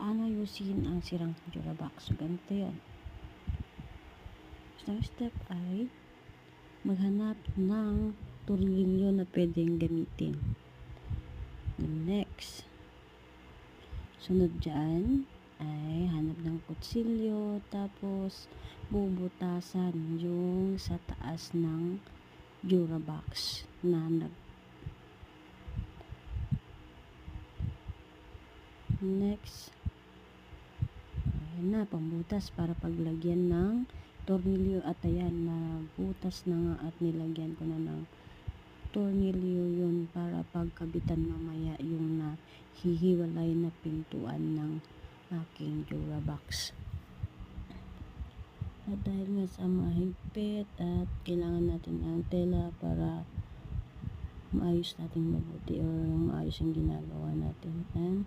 paano ayusin ang sirang Durabox. So, ganito yan. Isang step ay maghanap ng tornilyo na pwedeng gamitin. Next, sunod dyan ay hanap ng kutsilyo, tapos bubutasan yung sa taas ng Durabox na next, ayan na, pambutas para paglagyan ng tornilyo. At ayan, nabutas na nga at nilagyan ko na ng tornilyo yun para pagkabitan mamaya yung nahihiwalay na pintuan ng aking Durabox. At dahil nga sa mahigpit at kailangan natin ng tela para maayos natin mabuti or maayos yung ginagawa natin. And